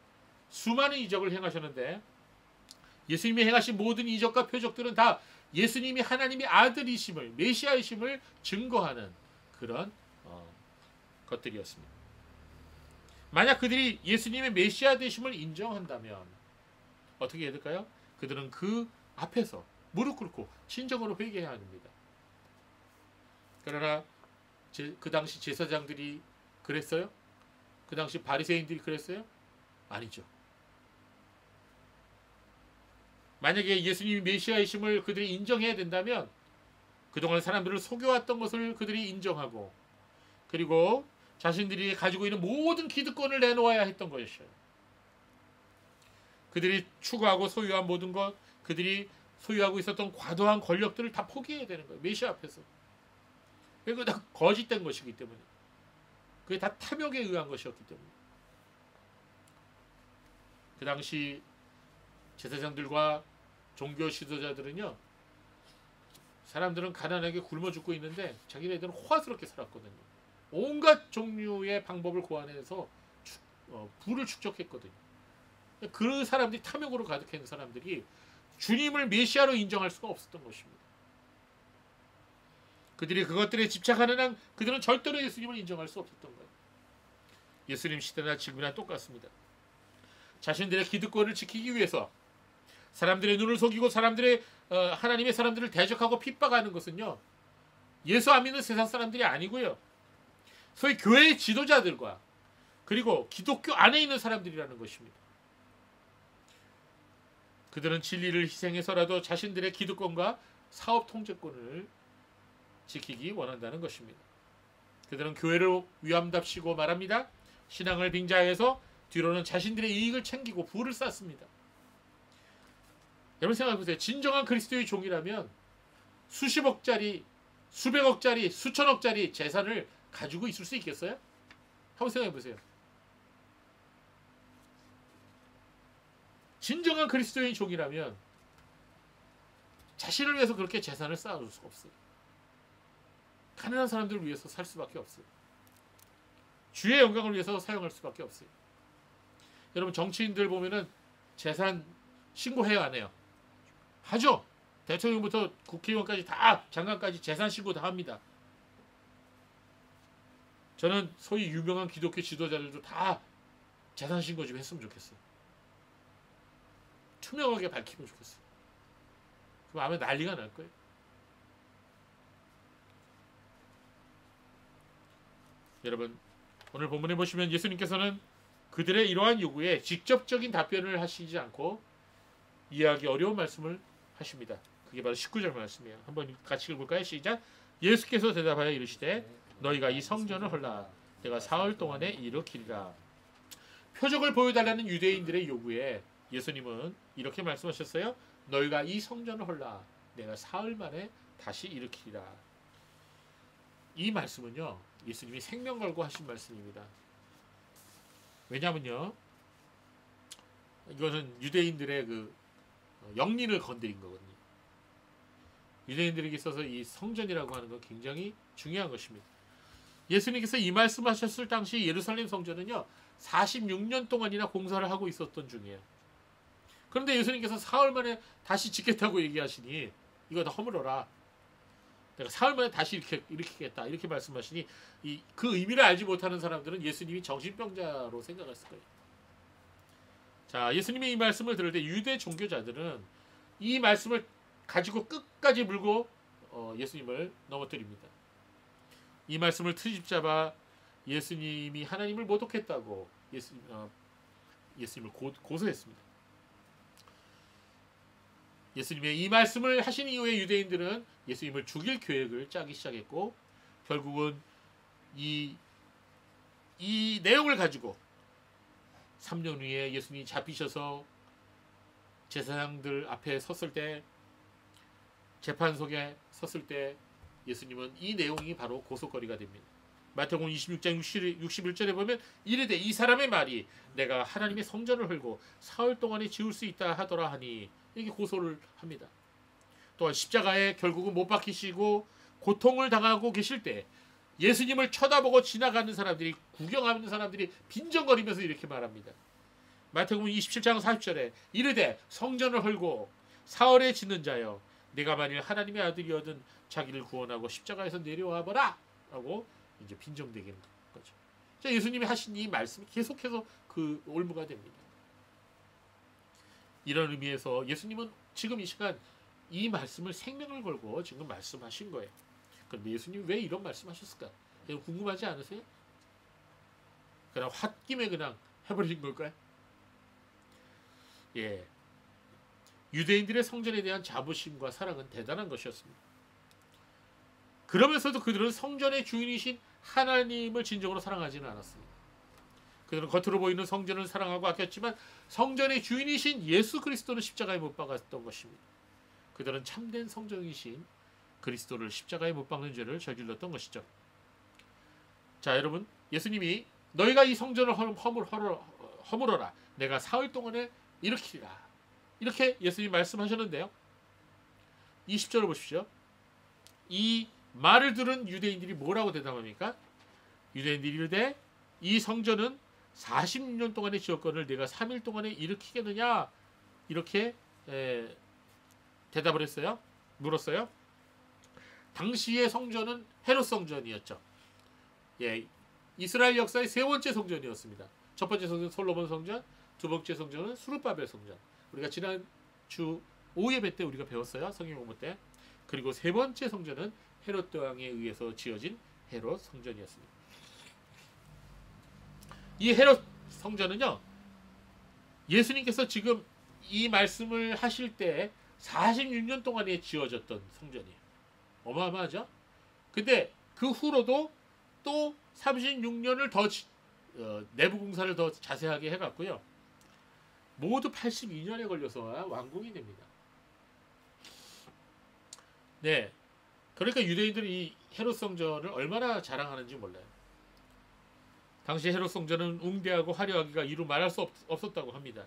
Speaker 1: 수많은 이적을 행하셨는데 예수님이 행하신 모든 이적과 표적들은 다 예수님이 하나님의 아들이심을, 메시아이심을 증거하는 그런 것들이었습니다. 만약 그들이 예수님의 메시아 되심을 인정한다면 어떻게 해야 될까요? 그들은 그 앞에서 무릎 꿇고 진정으로 회개해야 합니다. 그러나 그 당시 제사장들이 그랬어요? 그 당시 바리새인들이 그랬어요? 아니죠. 만약에 예수님이 메시아이심을 그들이 인정해야 된다면 그동안 사람들을 속여왔던 것을 그들이 인정하고 그리고 자신들이 가지고 있는 모든 기득권을 내놓아야 했던 것이에요. 그들이 추구하고 소유한 모든 것, 그들이 소유하고 있었던 과도한 권력들을 다 포기해야 되는 거예요. 메시아 앞에서. 그게 다 거짓된 것이기 때문에. 그게 다 탐욕에 의한 것이었기 때문에. 그 당시 제사장들과 종교 지도자들은요, 사람들은 가난하게 굶어 죽고 있는데 자기네들은 호화스럽게 살았거든요. 온갖 종류의 방법을 고안해서 부를 축적했거든요. 그 사람들이 탐욕으로 가득한 사람들이 주님을 메시아로 인정할 수가 없었던 것입니다. 그들이 그것들에 집착하는 한 그들은 절대로 예수님을 인정할 수 없었던 거예요. 예수님 시대나 지금이나 똑같습니다. 자신들의 기득권을 지키기 위해서 사람들의 눈을 속이고 사람들의 하나님의 사람들을 대적하고 핍박하는 것은요, 예수 안 믿는 세상 사람들이 아니고요, 소위 교회의 지도자들과 그리고 기독교 안에 있는 사람들이라는 것입니다. 그들은 진리를 희생해서라도 자신들의 기득권과 사업 통제권을 지키기 원한다는 것입니다. 그들은 교회를 위함답시고 말합니다. 신앙을 빙자해서 뒤로는 자신들의 이익을 챙기고 부를 쌓습니다. 여러분 생각해보세요. 진정한 그리스도의 종이라면 수십억짜리, 수백억짜리, 수천억짜리 재산을 가지고 있을 수 있겠어요? 한번 생각해보세요. 진정한 그리스도의 종이라면 자신을 위해서 그렇게 재산을 쌓아둘 수가 없어요. 가난한 사람들을 위해서 살 수밖에 없어요. 주의 영광을 위해서 사용할 수밖에 없어요. 여러분 정치인들 보면은 재산 신고해야 안 해요? 하죠. 대통령부터 국회의원까지 다 장관까지 재산 신고 다 합니다. 저는 소위 유명한 기독교 지도자들도 다 재산 신고 좀 했으면 좋겠어요. 투명하게 밝히면 좋겠어요. 그럼 아마 난리가 날 거예요. 여러분 오늘 본문에 보시면 예수님께서는 그들의 이러한 요구에 직접적인 답변을 하시지 않고 이해하기 어려운 말씀을 하십니다. 그게 바로 19절 말씀이에요. 한번 같이 읽을까요? 시작. 예수께서 대답하여 이르시되 너희가 이 성전을 헐라 내가 사흘 동안에 일으키리라. 표적을 보여달라는 유대인들의 요구에 예수님은 이렇게 말씀하셨어요. 너희가 이 성전을 헐라 내가 사흘 만에 다시 일으키리라. 이 말씀은요, 예수님이 생명 걸고 하신 말씀입니다. 왜냐면요, 이것은 유대인들의 그 영린을 건드린 거거든요. 유대인들에게 있어서 이 성전이라고 하는 건 굉장히 중요한 것입니다. 예수님께서 이 말씀하셨을 당시 예루살렘 성전은요 46년 동안이나 공사를 하고 있었던 중이에요. 그런데 예수님께서 사흘 만에 다시 짓겠다고 얘기하시니 이거 다 허물어라. 내가 사흘 만에 다시 일으키겠다. 이렇게 말씀하시니 그 의미를 알지 못하는 사람들은 예수님이 정신병자로 생각했을 거예요. 자, 예수님이 이 말씀을 들을 때 유대 종교자들은 이 말씀을 가지고 끝까지 물고 예수님을 넘어뜨립니다. 이 말씀을 트집잡아 예수님이 하나님을 모독했다고 예수님을 고소했습니다. 예수님의 이 말씀을 하신 이후에 유대인들은 예수님을 죽일 계획을 짜기 시작했고, 결국은 이 내용을 가지고 3년 후에 예수님이 잡히셔서 제사장들 앞에 섰을 때, 재판석에 섰을 때 예수님은 이 내용이 바로 고소거리가 됩니다. 마태복음 26장 61절에 보면 이르되 이 사람의 말이 내가 하나님의 성전을 헐고 사흘 동안에 지을 수 있다 하더라 하니, 이렇게 고소를 합니다. 또한 십자가에 결국은 못 박히시고 고통을 당하고 계실 때 예수님을 쳐다보고 지나가는 사람들이, 구경하는 사람들이 빈정거리면서 이렇게 말합니다. 마태복음 27장 40절에 이르되 성전을 헐고 사흘에 짓는 자여, 내가 만일 하나님의 아들이어든 자기를 구원하고 십자가에서 내려와 보라 라고 이제 빈정대기는 거죠. 자, 예수님이 하신 이 말씀이 계속해서 그 올무가 됩니다. 이런 의미에서 예수님은 지금 이 시간 이 말씀을 생명을 걸고 지금 말씀하신 거예요. 그런데 예수님이 왜 이런 말씀하셨을까? 이거 궁금하지 않으세요? 그냥 홧김에 그냥 해버린 걸까요? 예, 유대인들의 성전에 대한 자부심과 사랑은 대단한 것이었습니다. 그러면서도 그들은 성전의 주인이신 하나님을 진정으로 사랑하지는 않았습니다. 그들은 겉으로 보이는 성전을 사랑하고 아꼈지만 성전의 주인이신 예수 그리스도는 십자가에 못 박았던 것입니다. 그들은 참된 성전이신 그리스도를 십자가에 못 박는 죄를 저질렀던 것이죠. 자, 여러분, 예수님이 너희가 이 성전을 허물어라, 내가 사흘 동안에 일으키리라, 이렇게 예수님이 말씀하셨는데요. 20절을 보십시오. 이 말을 들은 유대인들이 뭐라고 대답합니까? 유대인들이 이르되 이 성전은 40년 동안에 지었거늘 내가 3일 동안에 일으키겠느냐, 이렇게 대답을 했어요. 물었어요. 당시의 성전은 헤롯 성전이었죠. 예, 이스라엘 역사의 세 번째 성전이었습니다. 첫 번째 성전 솔로몬 성전, 두 번째 성전은 수르바벨 성전. 우리가 지난주 5예배 때 우리가 배웠어요. 성경 공부 때. 그리고 세 번째 성전은 헤롯 왕에 의해서 지어진 헤롯 성전이었습니다. 이 헤롯 성전은요, 예수님께서 지금 이 말씀을 하실 때 46년 동안에 지어졌던 성전이에요. 어마어마하죠? 근데 그 후로도 또 36년을 더 내부 공사를 더 자세하게 해갔고요. 모두 82년에 걸려서 완공이 됩니다. 네, 그러니까 유대인들이 이 헤롯 성전을 얼마나 자랑하는지 몰라요. 당시 헤롯 성전은 웅대하고 화려하기가 이루 말할 수 없었다고 합니다.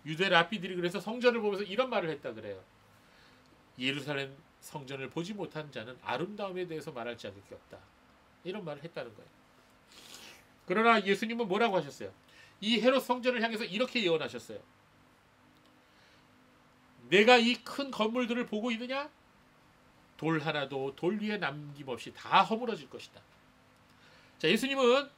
Speaker 1: 유대 랍비들이 그래서 성전을 보면서 이런 말을 했다 그래요. 예루살렘 성전을 보지 못한 자는 아름다움에 대해서 말할 자격이 없다, 이런 말을 했다는 거예요. 그러나 예수님은 뭐라고 하셨어요? 이 헤롯 성전을 향해서 이렇게 예언하셨어요. 내가 이 큰 건물들을 보고 있느냐? 돌 하나도 돌 위에 남김없이 다 허물어질 것이다. 자, 예수님은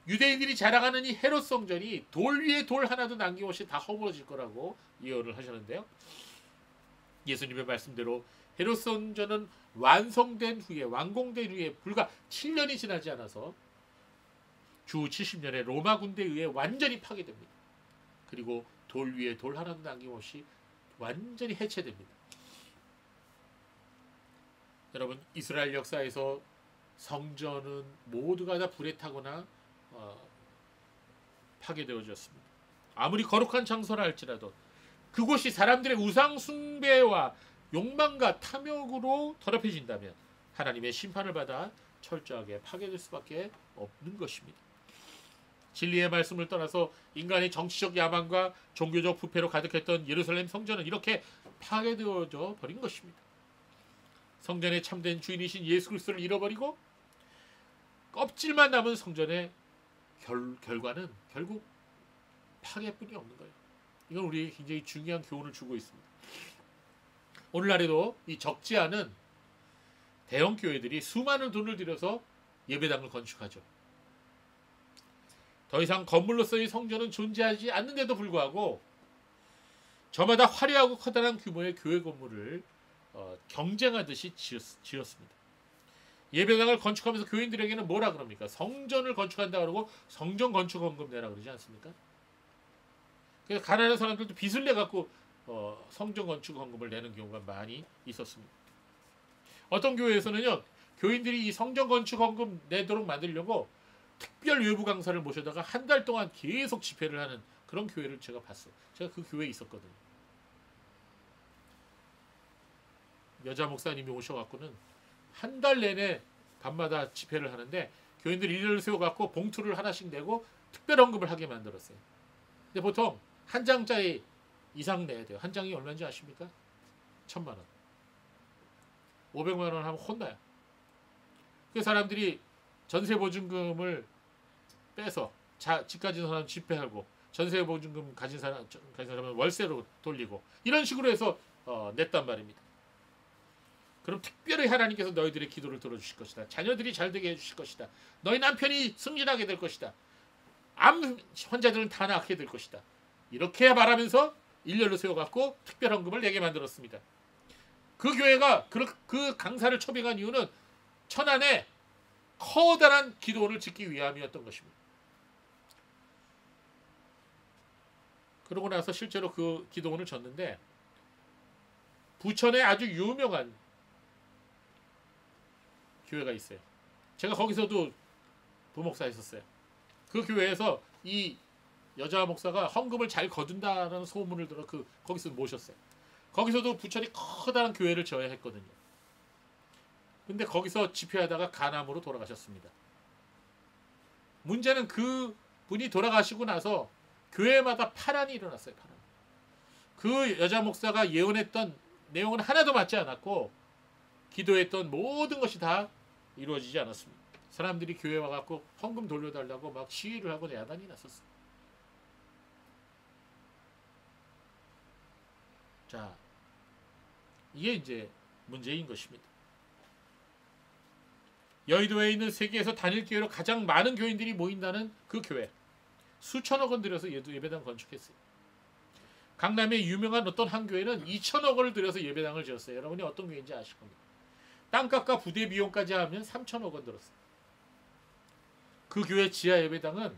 Speaker 1: 유대인들이 자랑하는 이 헤롯 성전이 돌 위에 돌 하나도 남김없이 다 허물어질 거라고 예언을 하셨는데요. 예수님의 말씀대로 헤롯 성전은 완성된 후에, 완공된 후에 불과 7년이 지나지 않아서 주 70년에 로마 군대에 의해 완전히 파괴됩니다. 그리고 돌 위에 돌 하나도 남김없이 완전히 해체됩니다. 여러분, 이스라엘 역사에서 성전은 모두가 다 불에 타거나 파괴되어졌습니다. 아무리 거룩한 장소라 할지라도 그곳이 사람들의 우상 숭배와 욕망과 탐욕으로 더럽혀진다면 하나님의 심판을 받아 철저하게 파괴될 수밖에 없는 것입니다. 진리의 말씀을 떠나서 인간의 정치적 야망과 종교적 부패로 가득했던 예루살렘 성전은 이렇게 파괴되어져 버린 것입니다. 성전의 참된 주인이신 예수 그리스도를 잃어버리고 껍질만 남은 성전의 결과는 결국 파괴뿐이 없는 거예요. 이건 우리에게 굉장히 중요한 교훈을 주고 있습니다. 오늘날에도 이 적지 않은 대형 교회들이 수많은 돈을 들여서 예배당을 건축하죠. 더 이상 건물로서의 성전은 존재하지 않는데도 불구하고 저마다 화려하고 커다란 규모의 교회 건물을 경쟁하듯이 지었습니다. 예배당을 건축하면서 교인들에게는 뭐라 그럽니까? 성전을 건축한다 그러고 성전 건축 헌금 내라 그러지 않습니까? 그래서 가난한 사람들도 빚을 내 갖고 성전 건축 헌금을 내는 경우가 많이 있었습니다. 어떤 교회에서는요, 교인들이 이 성전 건축 헌금 내도록 만들려고 특별 외부 강사를 모셔다가 한 달 동안 계속 집회를 하는 그런 교회를 제가 봤어요. 제가 그 교회에 있었거든요. 여자 목사님이 오셔갖고는 한 달 내내 밤마다 집회를 하는데 교인들이 일을 세워갖고 봉투를 하나씩 내고 특별 헌금을 하게 만들었어요. 근데 보통 한 장짜리 이상 내야 돼요. 한 장이 얼마인지 아십니까? 1,000만 원. 500만 원 하면 혼나요. 그 사람들이 전세보증금을 빼서 집 가진 사람 집배하고 전세보증금 가진 사람은 월세로 돌리고 이런 식으로 해서 냈단 말입니다. 그럼 특별히 하나님께서 너희들의 기도를 들어주실 것이다. 자녀들이 잘되게 해주실 것이다. 너희 남편이 승진하게 될 것이다. 암 환자들은 다 낫게 될 것이다. 이렇게 말하면서 일렬로 세워갖고 특별헌금을 내게 만들었습니다. 그 교회가 그 강사를 초빙한 이유는 천안에 커다란 기도원을 짓기 위함이었던 것입니다. 그러고 나서 실제로 그 기도원을 졌는데 부천에 아주 유명한 교회가 있어요. 제가 거기서도 부목사 했었어요. 그 교회에서 이 여자 목사가 헌금을 잘 거둔다라는 소문을 들어 거기서 모셨어요. 거기서도 부천이 커다란 교회를 지어야 했거든요. 근데 거기서 집회하다가 간암으로 돌아가셨습니다. 문제는 그 분이 돌아가시고 나서 교회마다 파란이 일어났어요. 파란. 그 여자 목사가 예언했던 내용은 하나도 맞지 않았고 기도했던 모든 것이 다 이루어지지 않았습니다. 사람들이 교회 와갖고 헌금 돌려달라고 막 시위를 하고 야단이 났었어요. 자, 이게 이제 문제인 것입니다. 여의도에 있는 세계에서 단일교회로 가장 많은 교인들이 모인다는 그 교회, 수천억 원 들여서 예배당 건축했어요. 강남에 유명한 어떤 한 교회는 2천억 원을 들여서 예배당을 지었어요. 여러분이 어떤 교회인지 아실 겁니다. 땅값과 부대 비용까지 하면 3천억 원 들었어요. 그 교회 지하 예배당은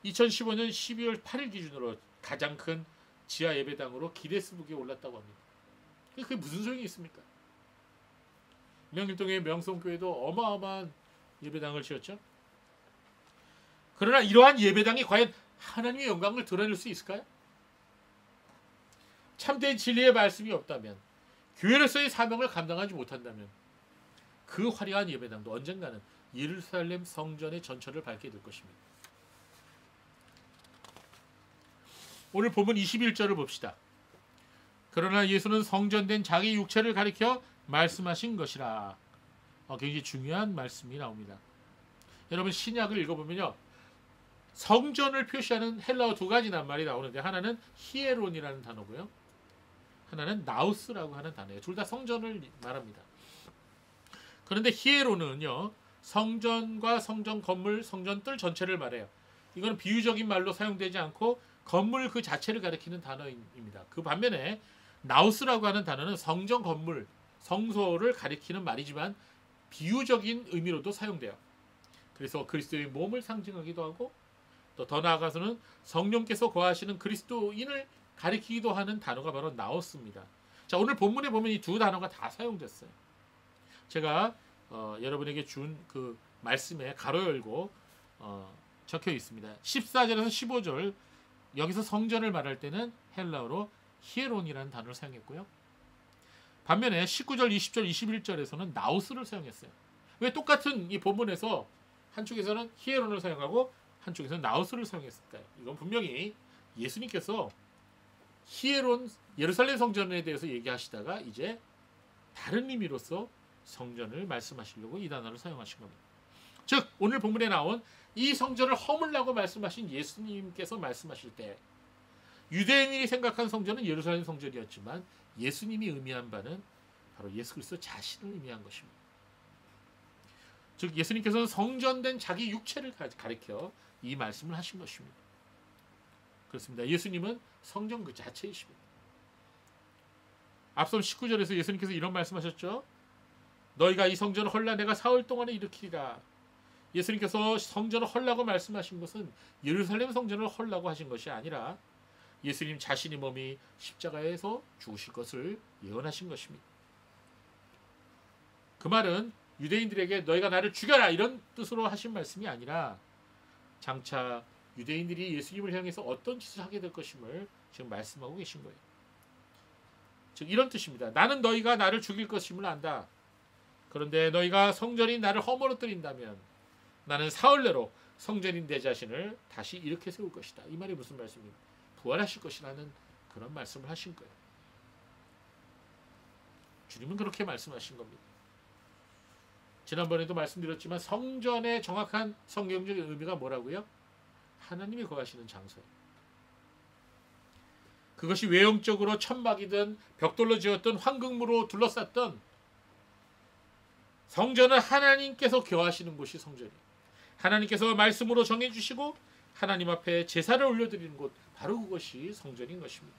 Speaker 1: 2015년 12월 8일 기준으로 가장 큰 지하 예배당으로 기네스북에 올랐다고 합니다. 그게 무슨 소용이 있습니까? 명일동의 명성교회도 어마어마한 예배당을 지었죠. 그러나 이러한 예배당이 과연 하나님의 영광을 드러낼 수 있을까요? 참된 진리의 말씀이 없다면, 교회로서의 사명을 감당하지 못한다면 그 화려한 예배당도 언젠가는 예루살렘 성전의 전철을 밟게 될 것입니다. 오늘 본문 21절을 봅시다. 그러나 예수는 성전된 자기 육체를 가리켜 말씀하신 것이라. 굉장히 중요한 말씀이 나옵니다. 여러분 신약을 읽어보면요, 성전을 표시하는 헬라어 두 가지 낱말이 나오는데 하나는 히에론이라는 단어고요, 하나는 나우스라고 하는 단어예요. 둘 다 성전을 말합니다. 그런데 히에론은요, 성전과 성전 건물, 성전 뜰 전체를 말해요. 이건 비유적인 말로 사용되지 않고 건물 그 자체를 가리키는 단어입니다. 그 반면에 나우스라고 하는 단어는 성전 건물, 성소를 가리키는 말이지만 비유적인 의미로도 사용돼요. 그래서 그리스도의 몸을 상징하기도 하고 또 더 나아가서는 성령께서 거하시는 그리스도인을 가리키기도 하는 단어가 바로 나우스입니다. 자, 오늘 본문에 보면 이 두 단어가 다 사용됐어요. 제가 여러분에게 준 그 말씀에 가로 열고 적혀 있습니다. 14절에서 15절 여기서 성전을 말할 때는 헬라어로 히에론이라는 단어를 사용했고요. 반면에 19절, 20절, 21절에서는 나우스를 사용했어요. 왜 똑같은 이 본문에서 한쪽에서는 히에론을 사용하고 한쪽에서는 나우스를 사용했을까요? 이건 분명히 예수님께서 히에론 예루살렘 성전에 대해서 얘기하시다가 이제 다른 의미로서 성전을 말씀하시려고 이 단어를 사용하신 겁니다. 즉 오늘 본문에 나온 이 성전을 허물라고 말씀하신 예수님께서 말씀하실 때 유대인이 생각한 성전은 예루살렘 성전이었지만 예수님이 의미한 바는 바로 예수 그리스도 자신을 의미한 것입니다. 즉 예수님께서는 성전된 자기 육체를 가리켜 이 말씀을 하신 것입니다. 그렇습니다. 예수님은 성전 그 자체이십니다. 앞선 19절에서 예수님께서 이런 말씀하셨죠. 너희가 이 성전을 헐라 내가 사흘 동안에 일으키리라. 예수님께서 성전을 헐라고 말씀하신 것은 예루살렘 성전을 헐라고 하신 것이 아니라 예수님 자신의 몸이 십자가에서 죽으실 것을 예언하신 것입니다. 그 말은 유대인들에게 너희가 나를 죽여라 이런 뜻으로 하신 말씀이 아니라 장차 유대인들이 예수님을 향해서 어떤 짓을 하게 될 것임을 지금 말씀하고 계신 거예요. 즉 이런 뜻입니다. 나는 너희가 나를 죽일 것임을 안다. 그런데 너희가 성전인 나를 허물어뜨린다면 나는 사흘 내로 성전인 내 자신을 다시 일으켜 세울 것이다. 이 말이 무슨 말씀입니까? 부활하실 것이라는 그런 말씀을 하신 거예요. 주님은 그렇게 말씀하신 겁니다. 지난번에도 말씀드렸지만 성전의 정확한 성경적인 의미가 뭐라고요? 하나님이 거하시는 장소예요. 그것이 외형적으로 천막이든 벽돌로 지었던 황금으로 둘러쌌던 성전은 하나님께서 거하시는 곳이 성전이에요. 하나님께서 말씀으로 정해주시고 하나님 앞에 제사를 올려드리는 곳, 바로 그것이 성전인 것입니다.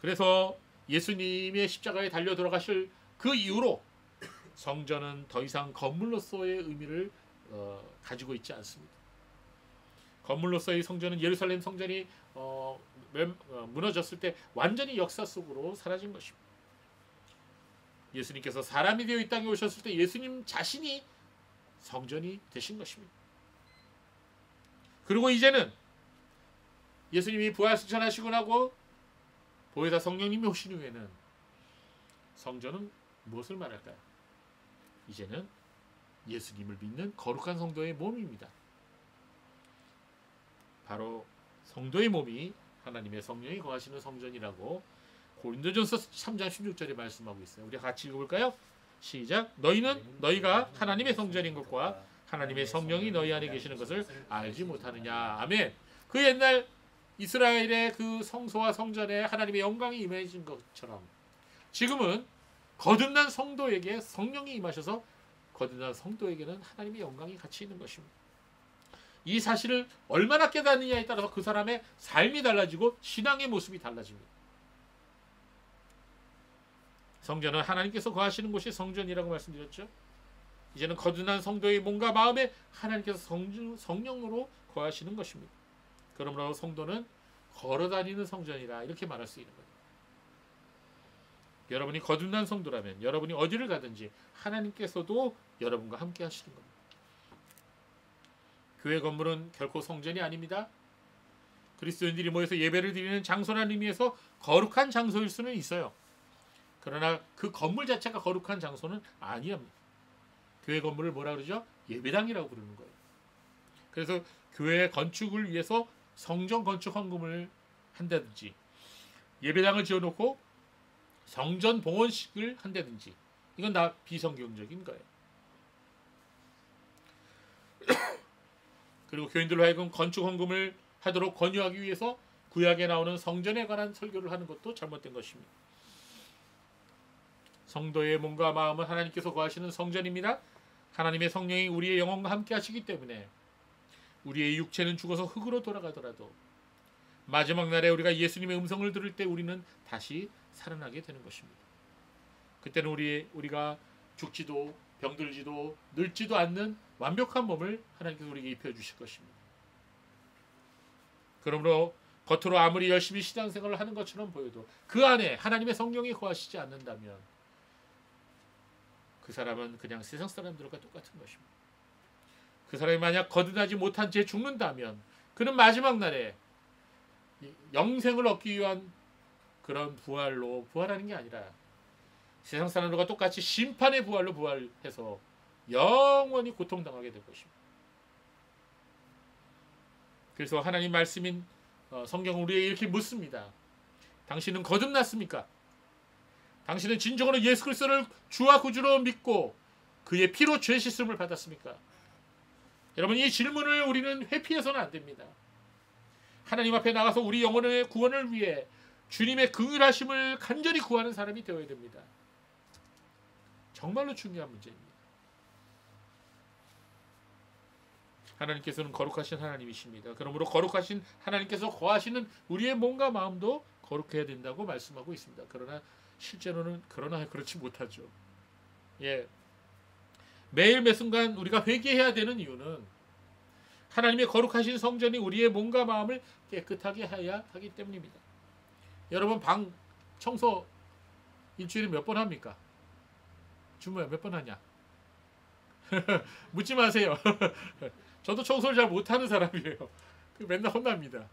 Speaker 1: 그래서 예수님의 십자가에 달려 돌아가실 그 이후로 성전은 더 이상 건물로서의 의미를 가지고 있지 않습니다. 건물로서의 성전은 예루살렘 성전이 무너졌을 때 완전히 역사 속으로 사라진 것입니다. 예수님께서 사람이 되어 이 땅에 오셨을 때 예수님 자신이 성전이 되신 것입니다. 그리고 이제는 예수님이 부활승천하시고 나고 보혜사 성령님이 오신 후에는 성전은 무엇을 말할까요? 이제는 예수님을 믿는 거룩한 성도의 몸입니다. 바로 성도의 몸이 하나님의 성령이 거하시는 성전이라고 고린도전서 3장 16절에 말씀하고 있어요. 우리 같이 읽어볼까요? 시작. 너희가 하나님의 성전인 것과 하나님의 성령이 너희 안에 계시는 것을 알지 못하느냐. 아멘. 그 옛날 이스라엘의 그 성소와 성전에 하나님의 영광이 임해진 것처럼 지금은 거듭난 성도에게 성령이 임하셔서 거듭난 성도에게는 하나님의 영광이 같이 있는 것입니다. 이 사실을 얼마나 깨닫느냐에 따라서 그 사람의 삶이 달라지고 신앙의 모습이 달라집니다. 성전은 하나님께서 거하시는 곳이 성전이라고 말씀드렸죠. 이제는 거듭난 성도의 몸과 마음에 하나님께서 성령으로 거하시는 것입니다. 그러므로 성도는 걸어다니는 성전이라 이렇게 말할 수 있는 거예요. 여러분이 거듭난 성도라면 여러분이 어디를 가든지 하나님께서도 여러분과 함께 하시는 겁니다. 교회 건물은 결코 성전이 아닙니다. 그리스도인들이 모여서 예배를 드리는 장소라는 의미에서 거룩한 장소일 수는 있어요. 그러나 그 건물 자체가 거룩한 장소는 아니랍니다. 교회 건물을 뭐라 그러죠? 예배당이라고 부르는 거예요. 그래서 교회 건축을 위해서 성전 건축 헌금을 한다든지 예배당을 지어놓고 성전 봉헌식을 한다든지 이건 다 비성경적인 거예요. 그리고 교인들로 하여금 건축 헌금을 하도록 권유하기 위해서 구약에 나오는 성전에 관한 설교를 하는 것도 잘못된 것입니다. 성도의 몸과 마음은 하나님께서 거하시는 성전입니다. 하나님의 성령이 우리의 영혼과 함께 하시기 때문에 우리의 육체는 죽어서 흙으로 돌아가더라도 마지막 날에 우리가 예수님의 음성을 들을 때 우리는 다시 살아나게 되는 것입니다. 그때는 우리가 죽지도 병들지도 늙지도 않는 완벽한 몸을 하나님께서 우리에게 입혀주실 것입니다. 그러므로 겉으로 아무리 열심히 신앙생활을 하는 것처럼 보여도 그 안에 하나님의 성령이 거하시지 않는다면 그 사람은 그냥 세상 사람들과 똑같은 것입니다. 그 사람이 만약 거듭나지 못한 채 죽는다면 그는 마지막 날에 영생을 얻기 위한 그런 부활로 부활하는 게 아니라 세상 사람들과 똑같이 심판의 부활로 부활해서 영원히 고통당하게 될 것입니다. 그래서 하나님 말씀인 성경은 우리에게 이렇게 묻습니다. 당신은 거듭났습니까? 당신은 진정으로 예수 그리스도를 주와 구주로 믿고 그의 피로 죄 씻음을 받았습니까? 여러분, 이 질문을 우리는 회피해서는 안 됩니다. 하나님 앞에 나가서 우리 영혼의 구원을 위해 주님의 긍휼하심을 간절히 구하는 사람이 되어야 됩니다. 정말로 중요한 문제입니다. 하나님께서는 거룩하신 하나님이십니다. 그러므로 거룩하신 하나님께서 거하시는 우리의 몸과 마음도 거룩해야 된다고 말씀하고 있습니다. 그러나 실제로는 그렇지 못하죠. 매일 매 순간 우리가 회개해야 되는 이유는 하나님의 거룩하신 성전이 우리의 몸과 마음을 깨끗하게 해야 하기 때문입니다. 여러분 방 청소 일주일에 몇 번 합니까? 주무야 몇 번 하냐? 묻지 마세요. 저도 청소를 잘 못하는 사람이에요. 맨날 혼납니다.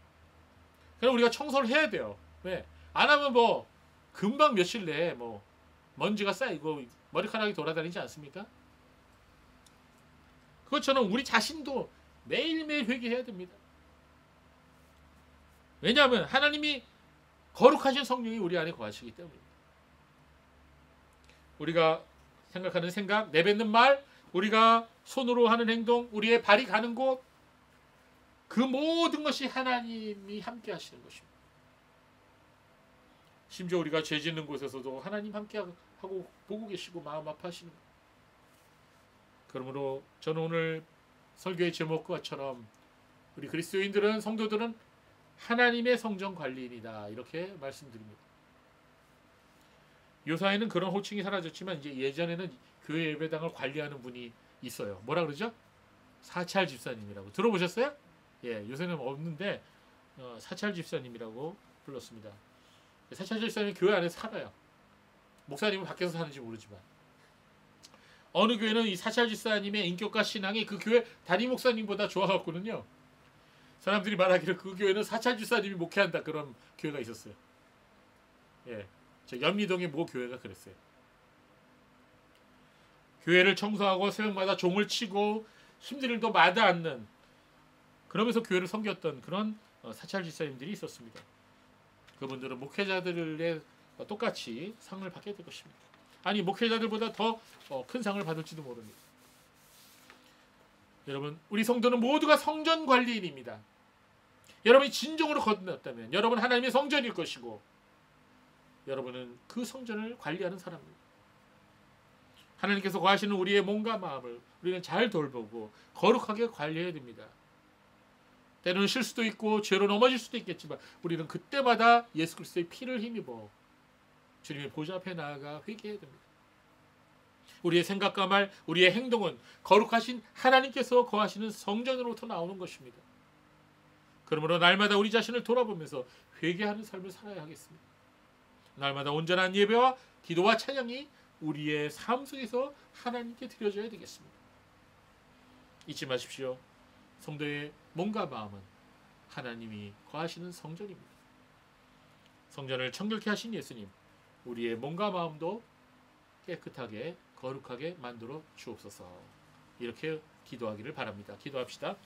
Speaker 1: 그럼 우리가 청소를 해야 돼요. 왜? 안 하면 뭐 금방 며칠 내에 뭐 먼지가 쌓이고 머리카락이 돌아다니지 않습니까? 그것처럼 우리 자신도 매일매일 회개해야 됩니다. 왜냐하면 하나님이 거룩하신 성령이 우리 안에 거하시기 때문입니다. 우리가 생각하는 생각, 내뱉는 말, 우리가 손으로 하는 행동, 우리의 발이 가는 곳, 그 모든 것이 하나님이 함께 하시는 것입니다. 심지어 우리가 죄 짓는 곳에서도 하나님 함께 하고 보고 계시고 마음 아파하시는 것. 그러므로 저는 오늘 설교의 제목과처럼 우리 그리스도인들은, 성도들은 하나님의 성전 관리인이다, 이렇게 말씀드립니다. 요사이는 그런 호칭이 사라졌지만 이제 예전에는 교회 예배당을 관리하는 분이 있어요. 뭐라 그러죠? 사찰 집사님이라고 들어보셨어요? 예, 요새는 없는데 사찰 집사님이라고 불렀습니다. 사찰 집사님이 교회 안에 살아요. 목사님은 밖에서 사는지 모르지만 어느 교회는 이 사찰 집사님의 인격과 신앙이 그 교회 담임 목사님보다 좋아갖고는요, 사람들이 말하기를 그 교회는 사찰 집사님이 목회한다, 그런 교회가 있었어요. 예, 저 연미동의 모 교회가 그랬어요. 교회를 청소하고 새벽마다 종을 치고 힘든 일도 마다 않는, 그러면서 교회를 섬겼던 그런 사찰 집사님들이 있었습니다. 그분들은 목회자들의 똑같이 상을 받게 될 것입니다. 아니, 목회자들보다 더 큰 상을 받을지도 모릅니다. 여러분, 우리 성도는 모두가 성전 관리인입니다. 여러분이 진정으로 거듭났다면 여러분 하나님의 성전일 것이고, 여러분은 그 성전을 관리하는 사람입니다. 하나님께서 거하시는 우리의 몸과 마음을 우리는 잘 돌보고 거룩하게 관리해야 됩니다. 때로는 실수도 있고 죄로 넘어질 수도 있겠지만 우리는 그때마다 예수 그리스도의 피를 힘입어 주님의 보좌 앞에 나아가 회개해야 됩니다. 우리의 생각과 말, 우리의 행동은 거룩하신 하나님께서 거하시는 성전으로부터 나오는 것입니다. 그러므로 날마다 우리 자신을 돌아보면서 회개하는 삶을 살아야 하겠습니다. 날마다 온전한 예배와 기도와 찬양이 우리의 삶 속에서 하나님께 드려져야 되겠습니다. 잊지 마십시오. 성도의 몸과 마음은 하나님이 거하시는 성전입니다. 성전을 청결케 하신 예수님, 우리의 몸과 마음도 깨끗하게 거룩하게 만들어 주옵소서. 이렇게 기도하기를 바랍니다. 기도합시다.